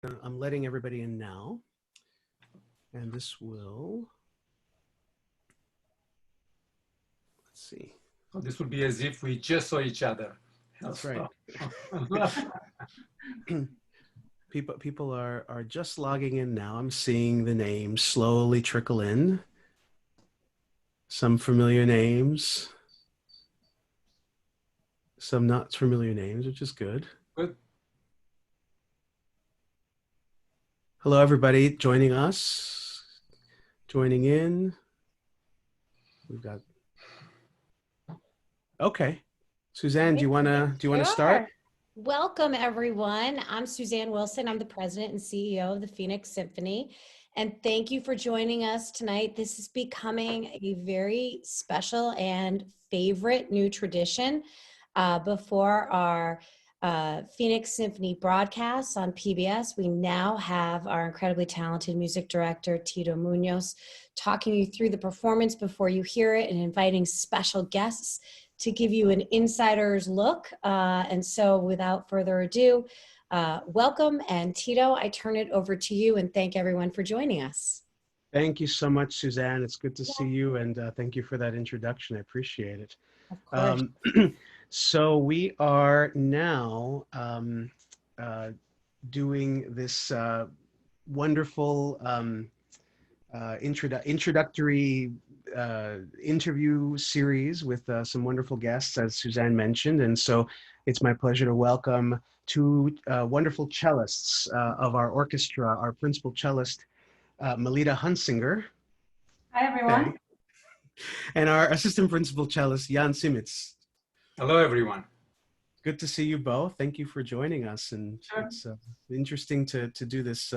I'm letting everybody in now, and this will, let's see. Oh, this would be as if we just saw each other. That's right. People are just logging in now. I'm seeing the names slowly trickle in. Some familiar names, some not familiar names, which is good. Good. Hello, everybody joining us, joining in. We've got, okay. Suzanne, do you want to start? Welcome, everyone. I'm Suzanne Wison. I'm the president and CEO of the Phoenix Symphony. And thank you for joining us tonight. This is becoming a very special and favorite new tradition. Before our Phoenix Symphony broadcasts on PBS, we now have our incredibly talented music director, Tito Muñoz, talking you through the performance before you hear it and inviting special guests to give you an insider's look. And so without further ado, welcome. And Tito, I turn it over to you and thank everyone for joining us. Thank you so much, Suzanne. It's good to see you. And thank you for that introduction. I appreciate it. Of course. So we are now doing this wonderful introductory interview series with some wonderful guests, as Suzanne mentioned. And so it's my pleasure to welcome two wonderful cellists of our orchestra, our principal cellist, Melita Hunsinger. Hi, everyone. And our assistant principal cellist, Jan Simiz. Hello, everyone. Good to see you both. Thank you for joining us. And Sure. It's interesting to do this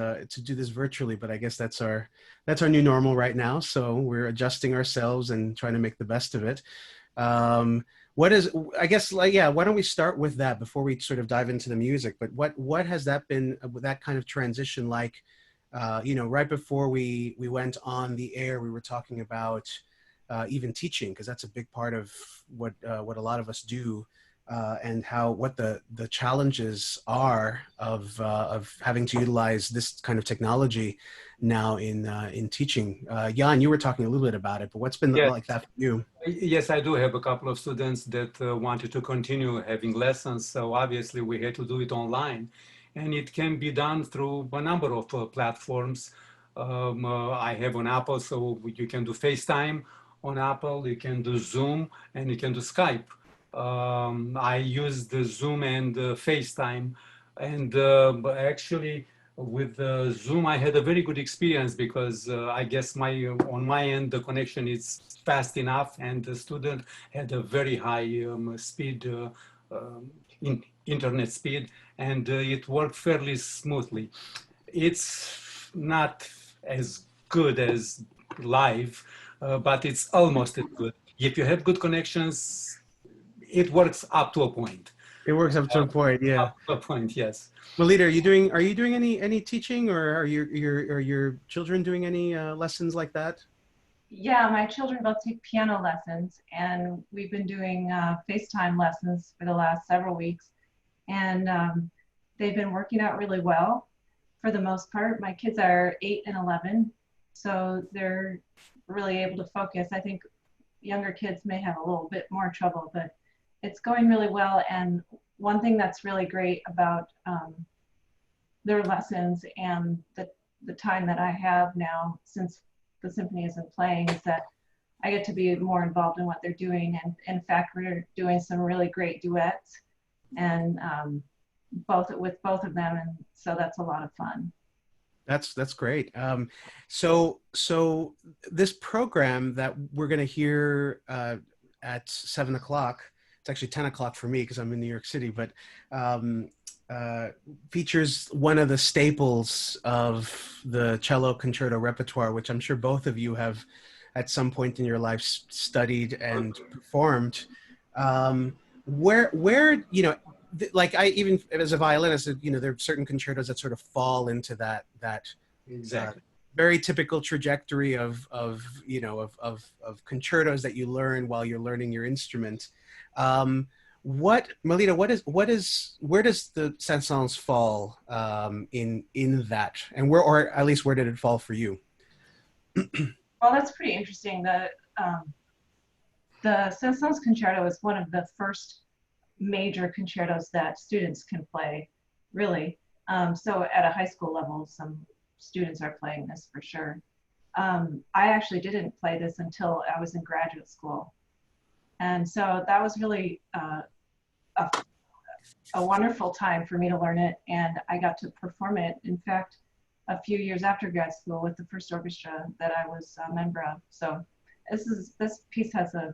virtually, but I guess that's our new normal right now. So we're adjusting ourselves and trying to make the best of it. Why don't we start with that before we sort of dive into the music? But what has that been, that kind of transition like? Right before we went on the air, we were talking about even teaching, because that's a big part of what a lot of us do, and what the challenges are of having to utilize this kind of technology now in teaching. Jan, you were talking a little bit about it, but what's been like that for you? Yes, I do have a couple of students that wanted to continue having lessons. So obviously we had to do it online, and it can be done through a number of platforms. I have on Apple, so you can do FaceTime on Apple, you can do Zoom, and you can do Skype. I used the Zoom and FaceTime, and actually with Zoom I had a very good experience because I guess on my end the connection is fast enough, and the student had a very high speed, internet speed, and it worked fairly smoothly. It's not as good as live, but it's almost as good. If you have good connections, it works up to a point. It works up to a point, yeah. Up to a point, yes. Melita, are you doing any teaching, or are your children doing any lessons like that? Yeah, my children both take piano lessons, and we've been doing FaceTime lessons for the last several weeks, and they've been working out really well for the most part. My kids are 8 and 11, so they're really able to focus. I think younger kids may have a little bit more trouble, but it's going really well. And one thing that's really great about their lessons and the time that I have now since the symphony isn't playing is that I get to be more involved in what they're doing. And in fact, we're doing some really great duets, and with both of them. And so that's a lot of fun. That's great. So this program that we're going to hear at 7 o'clock, it's actually 10 o'clock for me because I'm in New York City, but features one of the staples of the cello concerto repertoire, which I'm sure both of you have at some point in your life studied and performed. Where like I, even as a violinist, there are certain concertos that sort of fall into that Exactly. Very typical trajectory of concertos that you learn while you're learning your instrument. Melita, where does the Saint-Saëns fall in that, and where, or at least where did it fall for you? Well, that's pretty interesting. The Saint-Saëns concerto is one of the first major concertos that students can play, really. So at a high school level, some students are playing this for sure. I actually didn't play this until I was in graduate school. And so that was really a wonderful time for me to learn it. And I got to perform it, in fact, a few years after grad school with the first orchestra that I was a member of. So this piece has a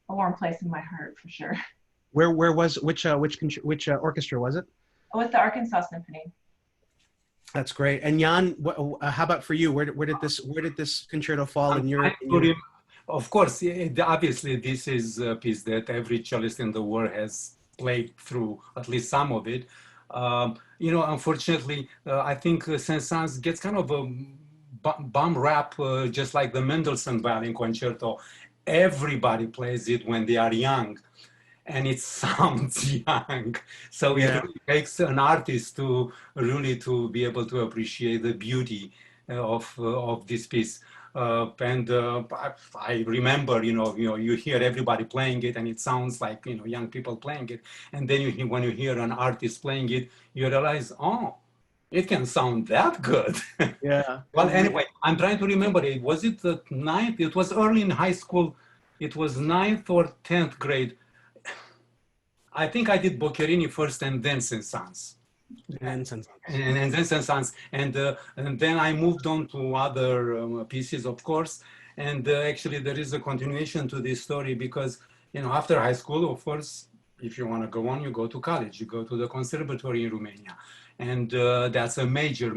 warm place in my heart for sure. Which orchestra was it? With the Arkansas Symphony. That's great. And Jan, how about for you? Where did this concerto fall in your? Of course, obviously, this is a piece that every cellist in the world has played through, at least some of it. You know, unfortunately, I think Saint-Saëns gets kind of a bum rap, just like the Mendelssohn Violin Concerto. Everybody plays it when they are young, and it sounds young. So it really takes an artist to be able to appreciate the beauty of this piece. I remember, you hear everybody playing it, and it sounds like young people playing it, and then when you hear an artist playing it, you realize, oh, it can sound that good. Yeah. Well, anyway, I'm trying to remember. Was it the 9th? It was early in high school. It was 9th or 10th grade. I think I did Boccherini first, and then Saint-Saëns. And then Saint-Saëns, and then I moved on to other pieces, of course. And actually, there is a continuation to this story because after high school, of course, if you want to go on, you go to college, you go to the conservatory in Romania, and that's a major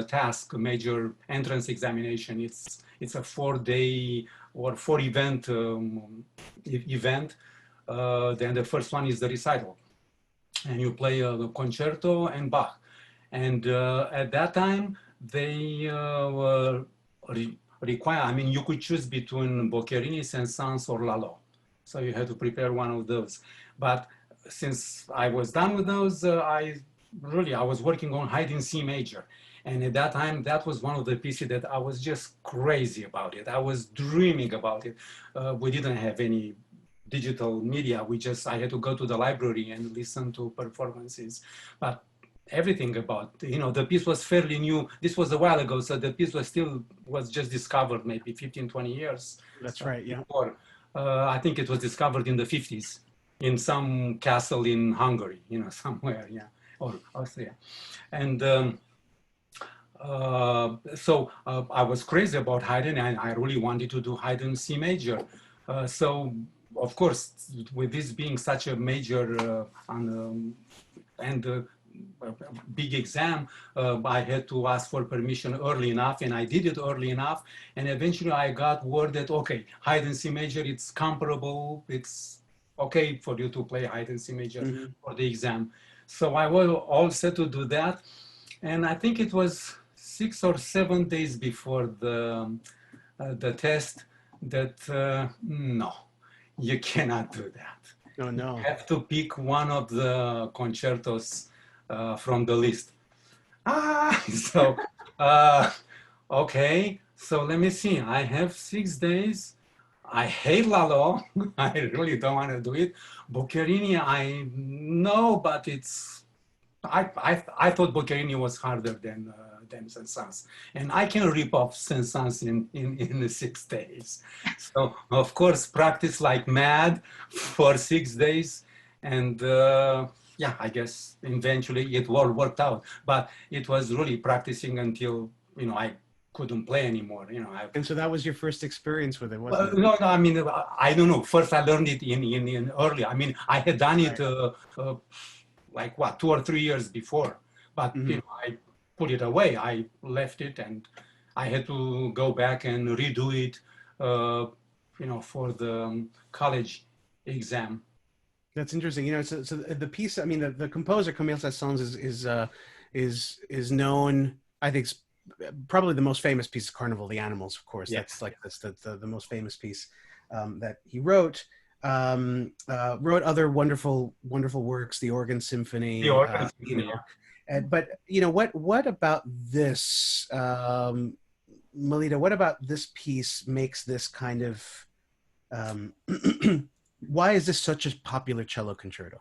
task, a major entrance examination. It's a 4-day or 4-event event. Then the first one is the recital. And you play a concerto and Bach. And at that time, they were require, I mean, you could choose between Boccherini, Saint-Saëns, or Lalo. So you had to prepare one of those. But since I was done with those, I was working on Haydn C major. And at that time, that was one of the pieces that I was just crazy about it. I was dreaming about it. We didn't have any digital media. I had to go to the library and listen to performances, but everything about, the piece was fairly new. This was a while ago, so the piece was just discovered maybe 15, 20 years. That's right, yeah. Before. I think it was discovered in the 50s in some castle in Hungary, somewhere, yeah, or Austria. And so I was crazy about Haydn, and I really wanted to do Haydn C major. So of course, with this being such a major big exam, I had to ask for permission early enough, and I did it early enough. And eventually I got word that, okay, Haydn C major, it's comparable. It's okay for you to play Haydn C major for the exam. So I was all set to do that. And I think it was 6 or 7 days before the test that, no. You cannot do that. Oh, no. You have to pick one of the concertos from the list. So, okay. So let me see. I have 6 days. I hate Lalo. I really don't want to do it. Boccherini, I know, but I thought Boccherini was harder than Saint-Saëns, and I can rip off Saint-Saëns in the 6 days. So of course, practice like mad for 6 days, and yeah, I guess eventually it all worked out. But it was really practicing until I couldn't play anymore. And so that was your first experience with it, wasn't it? No, I mean, I don't know. First, I learned it in early. I mean, I had done it like 2 or 3 years before, but I put it away. I left it, and I had to go back and redo it, for the college exam. That's interesting. So the piece. I mean, the composer Camille Saint-Saëns is known. I think probably the most famous piece of Carnival of the Animals. Of course, that's like the most famous piece that he wrote. wrote other wonderful works, the Organ The Symphony, organ you symphony, know. But you know what about this, Melita? What about this piece makes this kind of um, why is this such a popular cello concerto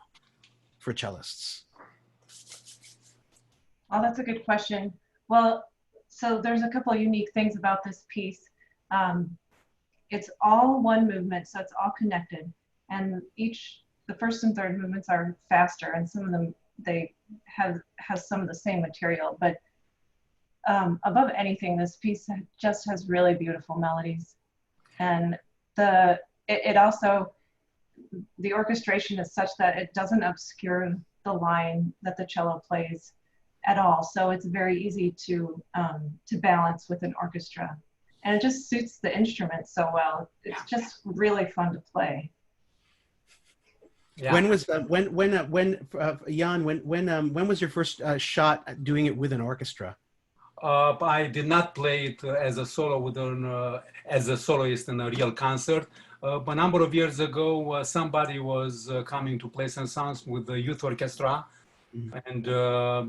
for cellists? Oh, that's a good question. Well, so there's a couple of unique things about this piece. It's all one movement, so it's all connected. And the first and third movements are faster, and some of them, they has some of the same material. But above anything, this piece just has really beautiful melodies. And it also, the orchestration is such that it doesn't obscure the line that the cello plays at all. So it's very easy to balance with an orchestra. And it just suits the instrument so well. It's just really fun to play. Yeah. When was Jan? When was your first shot at doing it with an orchestra? I did not play it as a solo as a soloist in a real concert. But a number of years ago, somebody was coming to play Saint-Saëns with the youth orchestra. And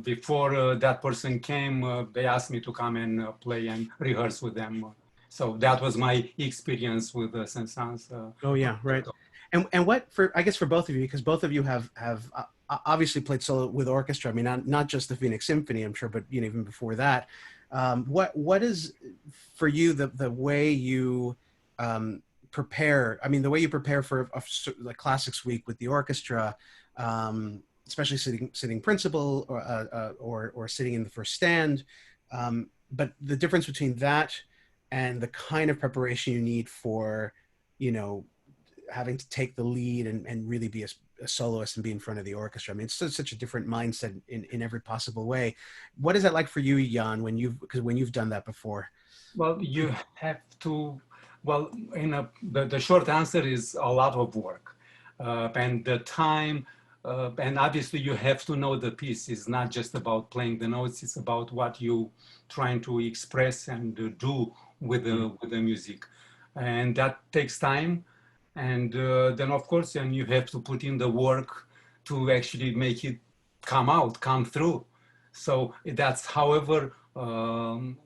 before that person came, they asked me to come and play and rehearse with them. So that was my experience with Saint-Saëns. Oh yeah, right. And what I guess for both of you, because both of you have obviously played solo with orchestra. I mean, not just the Phoenix Symphony, I'm sure, but you know, even before that. What is for you the way you prepare? I mean, the way you prepare for a classics week with the orchestra, especially sitting principal or sitting in the first stand. But the difference between that and the kind of preparation you need for, you know, having to take the lead and really be a soloist and be in front of the orchestra. I mean, it's such a different mindset in every possible way. What is that like for you, Jan, when you've done that before? Well, you have to, well, the short answer is a lot of work. And the time, and obviously you have to know the piece. It's not just about playing the notes, it's about what you trying to express and do with the music. And that takes time. And then of course, and you have to put in the work to actually make it come through. So that's however long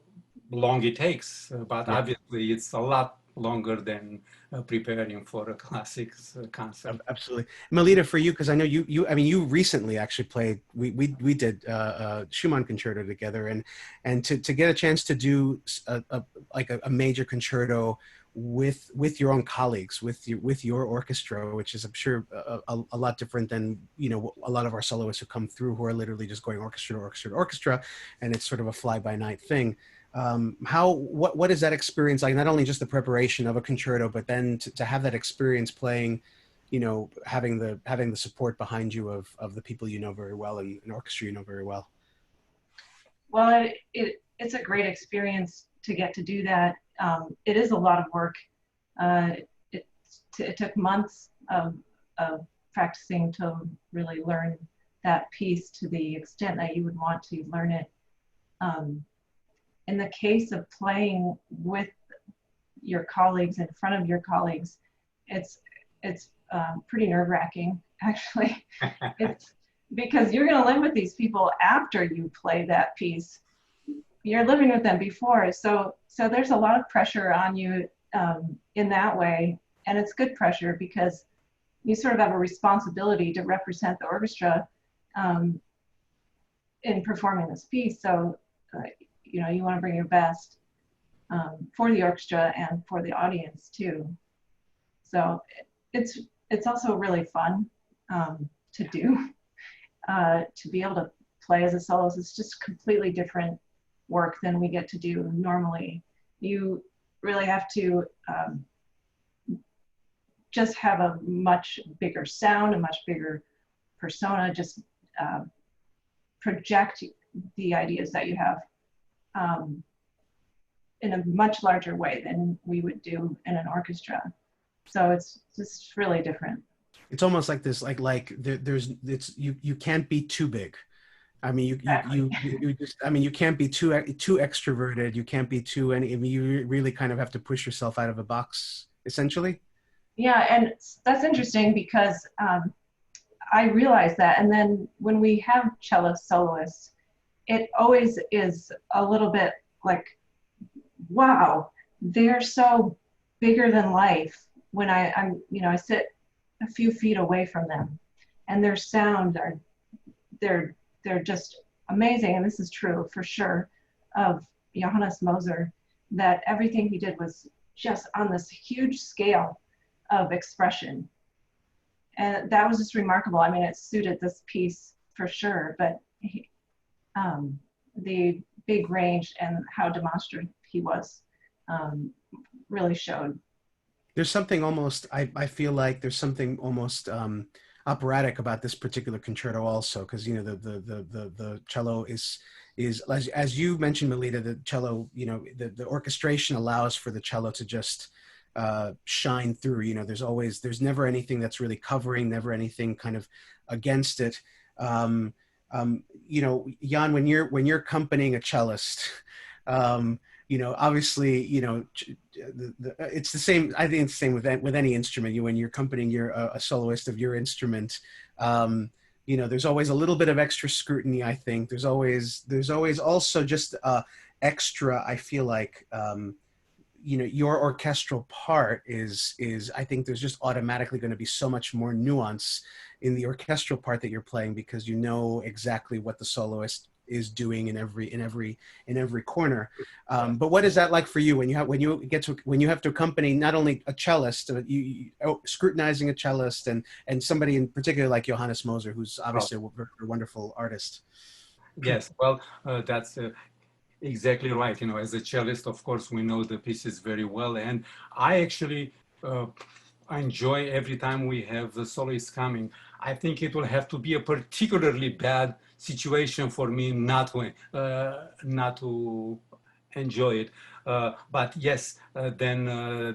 it takes, but obviously it's a lot longer than preparing for a classics concert. Absolutely. Melita, for you, because I know I mean, you recently actually played, we did Schumann concerto together, and to get a chance to do a major concerto with your own colleagues, with your orchestra, which is, I'm sure, a lot different than, you know, a lot of our soloists who come through who are literally just going orchestra to orchestra to orchestra, and it's sort of a fly-by-night thing. What is that experience like? Not only just the preparation of a concerto, but then to have that experience playing, you know, having the support behind you of the people you know very well and an orchestra you know very well. Well, it's a great experience to get to do that. It is a lot of work. It took months of practicing to really learn that piece to the extent that you would want to learn it. In the case of playing with your colleagues, in front of your colleagues, it's pretty nerve-wracking, actually. It's because you're going to live with these people after you play that piece. You're living with them before, so there's a lot of pressure on you in that way, and it's good pressure because you sort of have a responsibility to represent the orchestra in performing this piece. So you know, you want to bring your best for the orchestra and for the audience too. So it's also really fun to do. To be able to play as a soloist, it's just completely different work than we get to do normally. You really have to just have a much bigger sound, a much bigger persona, just project the ideas that you have in a much larger way than we would do in an orchestra. So it's just really different. It's almost like this, you can't be too big. I mean, you can't be too extroverted. You can't be too I mean, you really kind of have to push yourself out of a box, essentially. Yeah, and that's interesting because I realized that. And then when we have cello soloists, it always is a little bit like, wow, they're so bigger than life when I'm, you know, I sit a few feet away from them, and their sound are, they're just amazing. And this is true for sure of Johannes Moser, that everything he did was just on this huge scale of expression. And that was just remarkable. I mean, it suited this piece for sure, but the big range and how demonstrative he was really showed. There's something almost, I feel like there's something almost operatic about this particular concerto also, because, you know, the cello is as you mentioned, Melita, the cello, you know, the orchestration allows for the cello to just shine through. You know, there's never anything that's really covering, never anything kind of against it. You know, Jan, when you're accompanying a cellist, you know, obviously, you know, it's the same. I think it's the same with any instrument. When you're accompanying a soloist of your instrument, you know, there's always a little bit of extra scrutiny. I think there's always also just extra. I feel like, you know, your orchestral part is I think there's just automatically going to be so much more nuance in the orchestral part that you're playing, because you know exactly what the soloist is doing in every corner. But what is that like for you when you have to accompany not only a cellist, scrutinizing a cellist and somebody in particular like Johannes Moser, who's obviously a wonderful artist? Yes, well, that's exactly right. You know, as a cellist, of course, we know the pieces very well, and I actually enjoy every time we have the soloist coming. I think it will have to be a particularly bad situation for me not to enjoy it. But yes, then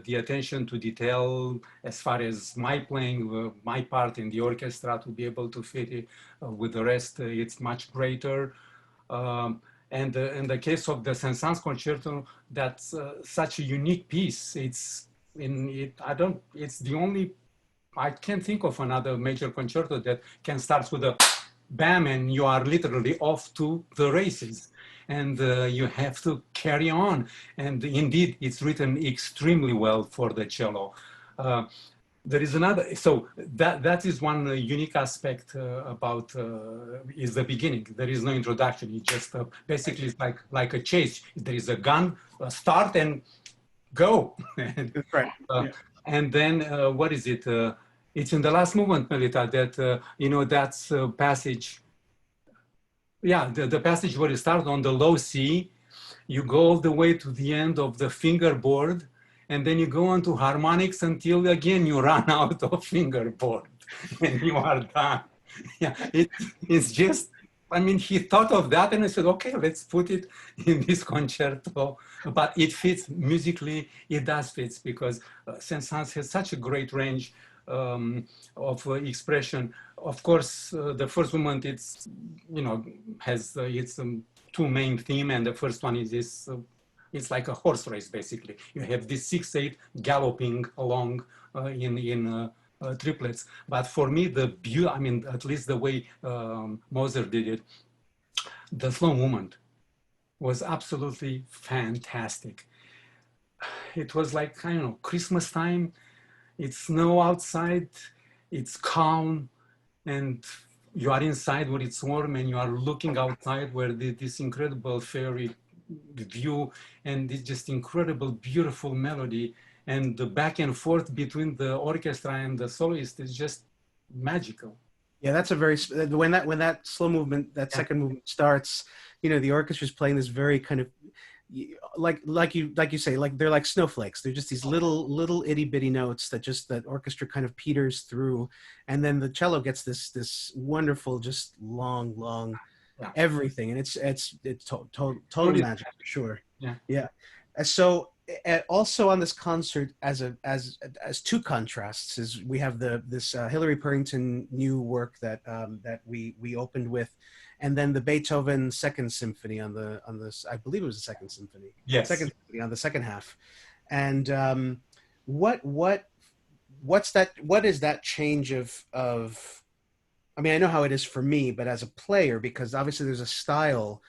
the attention to detail as far as my playing, my part in the orchestra, to be able to fit it with the rest, it's much greater. And in the case of the Saint-Saëns concerto, that's such a unique piece. It's the only, I can't think of another major concerto that can start with a bam and you are literally off to the races, and you have to carry on. And indeed, it's written extremely well for the cello. There is another, so that is one unique aspect about is the beginning. There is no introduction. It just basically is like a chase. There is a gun, start and go. That's right. Yeah. And then what is it? It's in the last movement, Melita, that you know, that's passage. Yeah, the passage where you start on the low C, you go all the way to the end of the fingerboard, and then you go on to harmonics until again you run out of fingerboard and you are done. Yeah, it's just, I mean, he thought of that and I said, okay, let's put it in this concerto. But it fits musically, it does fit, because Saint-Saëns has such a great range of expression. Of course, the first movement, it's, you know, has its two main theme, and the first one is this, it's like a horse race, basically. You have this 6/8 galloping along in triplets. But for me, I mean, at least the way Moser did it, the slow movement was absolutely fantastic. It was like, I don't know, Christmas time, it's snow outside, it's calm, and you are inside where it's warm, and you are looking outside where this incredible fairy view and this just incredible, beautiful melody, and the back and forth between the orchestra and the soloist is just magical. Yeah, that's a very, when that slow movement, that second movement starts, you know, the orchestra's playing this very kind of, like you say, like they're like snowflakes. They're just these little itty bitty notes that orchestra kind of peters through, and then the cello gets this wonderful, just long everything, and it's total magic for sure. Yeah. So also on this concert, as two contrasts, is we have this Hilary Purrington new work that we opened with, and then the Beethoven Second Symphony on this, I believe it was the Second Symphony. Yes. Second Symphony on the second half. And what what is that change of, I mean, I know how it is for me, but as a player, because obviously there's a style,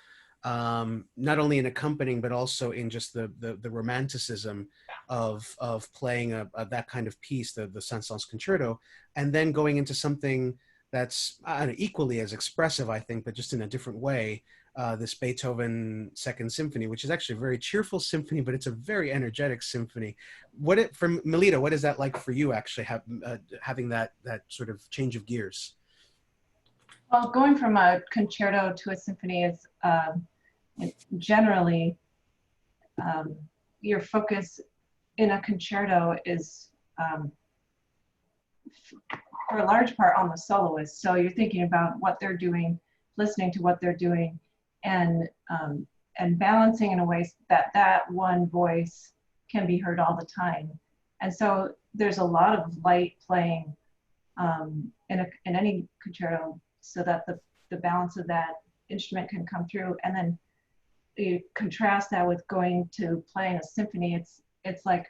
not only in accompanying, but also in just the romanticism of playing that kind of piece, the Saint-Saëns concerto, and then going into something that's I don't know, equally as expressive, I think, but just in a different way. This Beethoven Second Symphony, which is actually a very cheerful symphony, but it's a very energetic symphony. From Melita, what is that like for you? Actually, having that sort of change of gears. Well, going from a concerto to a symphony is generally your focus in a concerto is for a large part on the soloist. So you're thinking about what they're doing, listening to what they're doing, and balancing in a way that one voice can be heard all the time. And so there's a lot of light playing in any concerto, so that the balance of that instrument can come through. And then you contrast that with going to playing a symphony. It's like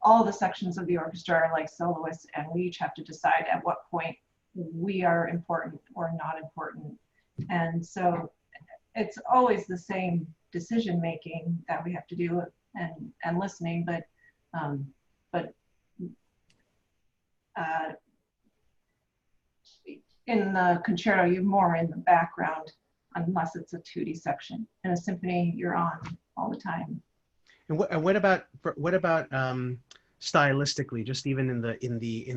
all the sections of the orchestra are like soloists, and we each have to decide at what point we are important or not important. And so it's always the same decision making that we have to do, and listening, but in the concerto, you're more in the background unless it's a tutti section. In a symphony, you're on all the time. And what about stylistically, just even in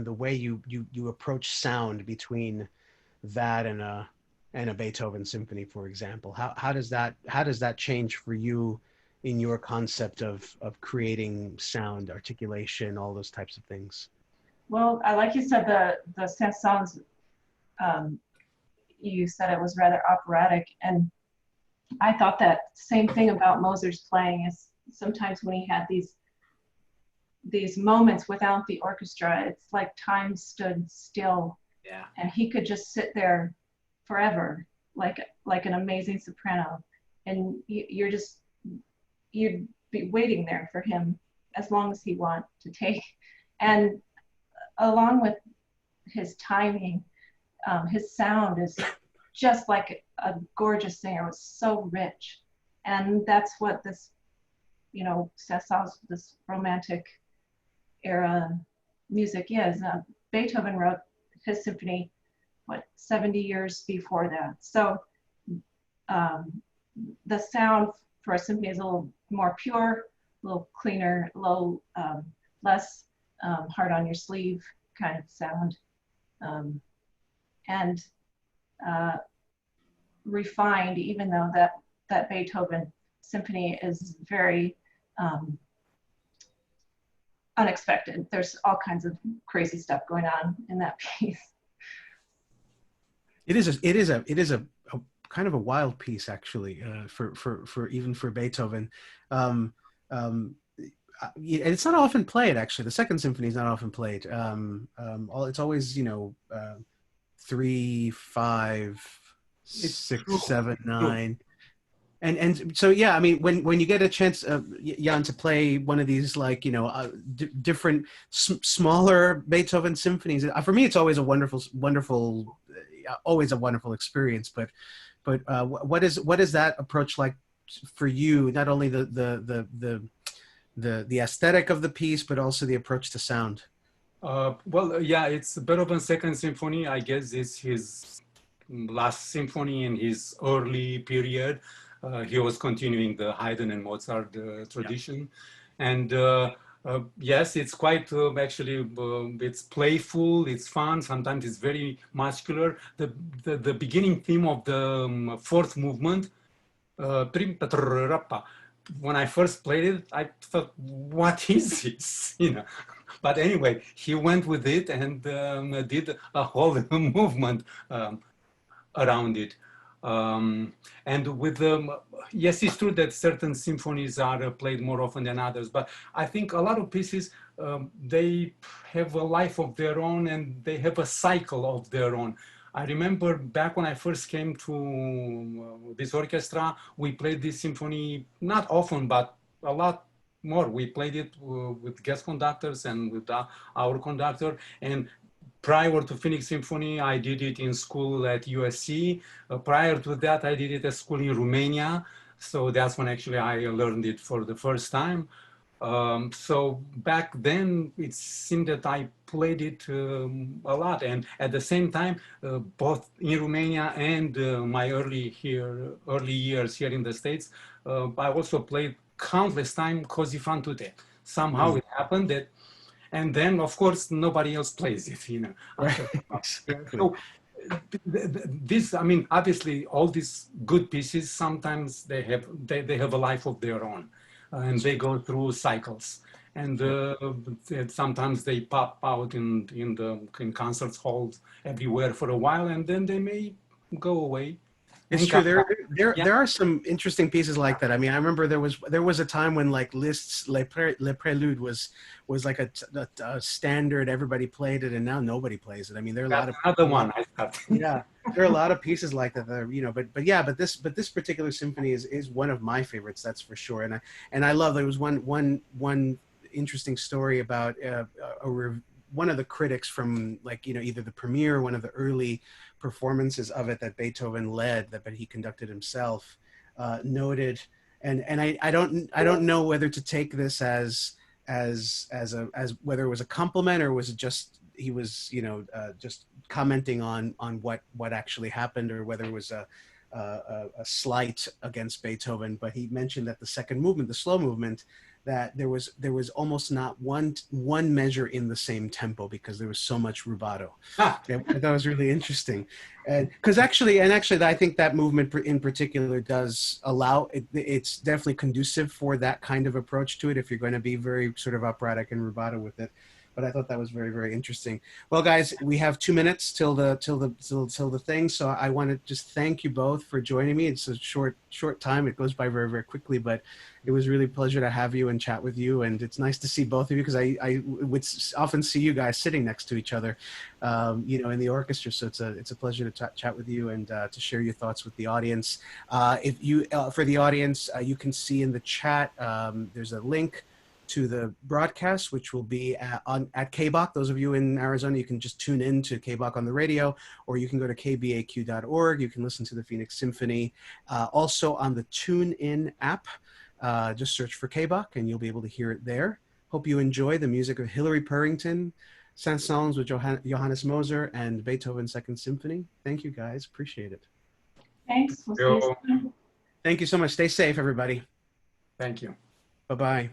the way you approach sound between that and a Beethoven symphony, for example? How does that change for you in your concept of creating sound, articulation, all those types of things? Well, like you said, the Saint-Saëns, you said it was rather operatic, and I thought that same thing about Mozart's playing. Is sometimes when he had these moments without the orchestra, it's like time stood still. Yeah. And he could just sit there forever, like an amazing soprano, and you'd be waiting there for him as long as he wanted to take. And along with his timing, his sound is just like a gorgeous singer. It was so rich, and that's what this, Saint-Saëns, this romantic era music is. Beethoven wrote his symphony 70 years before that. So the sound for a symphony is a little more pure, a little cleaner, a little less hard on your sleeve kind of sound, and refined, even though that Beethoven symphony is very unexpected. There's all kinds of crazy stuff going on in that piece. It is a kind of a wild piece, actually, for even for Beethoven. It's not often played, actually. The Second Symphony is not often played. It's always 3, 5, 6, 7, 9. And so, yeah, I mean, when you get a chance, Jan, to play one of these, like, different smaller Beethoven symphonies, for me, it's always a wonderful, always a wonderful experience. But what is that approach like for you? Not only the aesthetic of the piece, but also the approach to sound. Well, yeah, it's Beethoven's Second Symphony. I guess it's his last symphony in his early period. He was continuing the Haydn and Mozart tradition. Yeah. And yes, it's quite actually, it's playful, it's fun, sometimes it's very muscular. The beginning theme of the fourth movement, when I first played it, I thought, what is this? But anyway, he went with it and did a whole movement around it. And with yes, it's true that certain symphonies are played more often than others, but I think a lot of pieces, they have a life of their own and they have a cycle of their own. I remember back when I first came to this orchestra, we played this symphony not often, but a lot more. We played it with guest conductors and with our conductor. And prior to Phoenix Symphony, I did it in school at USC. Prior to that, I did it at school in Romania. So that's when actually I learned it for the first time. So back then, it seemed that I played it a lot. And at the same time, both in Romania and my early years here in the States, I also played countless time Così fan tutte. Somehow it happened that, and then of course nobody else plays it, you know. Right. Exactly. So this, I mean, obviously all these good pieces, sometimes they have a life of their own, and they go through cycles. And sometimes they pop out in concert halls everywhere for a while, and then they may go away. It's true. There are some interesting pieces like that. I mean, I remember there was a time when like Liszt's Le Prélude was like a standard. Everybody played it, and now nobody plays it. I mean, there are a lot of another one I thought. Yeah, there are a lot of pieces like that. That are, you know, but this particular symphony is one of my favorites. That's for sure. And I love there was one interesting story about one of the critics from, like, you know, either the premiere or one of the early performances of it that Beethoven led, but he conducted himself, noted, and I don't know whether to take this as whether it was a compliment or was it just he was, you know, just commenting on what actually happened, or whether it was a slight against Beethoven. But he mentioned that the second movement, the slow movement, that there was almost not one measure in the same tempo because there was so much rubato. That was really interesting, and because actually I think that movement in particular does allow it, it's definitely conducive for that kind of approach to it if you're going to be very sort of operatic and rubato with it. But I thought that was very, very interesting. Well, guys, we have 2 minutes till the thing. So I want to just thank you both for joining me. It's a short time. It goes by very, very quickly, but it was really a pleasure to have you and chat with you. And it's nice to see both of you because I would often see you guys sitting next to each other, you know, in the orchestra. So it's a pleasure to chat with you and to share your thoughts with the audience. If you, for the audience, you can see in the chat, there's a link to the broadcast, which will be at KBOC. Those of you in Arizona, you can just tune in to KBOC on the radio, or you can go to kbaq.org. You can listen to the Phoenix Symphony. Also on the TuneIn app, just search for KBOC and you'll be able to hear it there. Hope you enjoy the music of Hilary Purrington, Saint-Saëns with Johannes Moser, and Beethoven's Second Symphony. Thank you, guys. Appreciate it. Thanks. We'll see you soon. Thank you so much. Stay safe, everybody. Thank you. Bye-bye.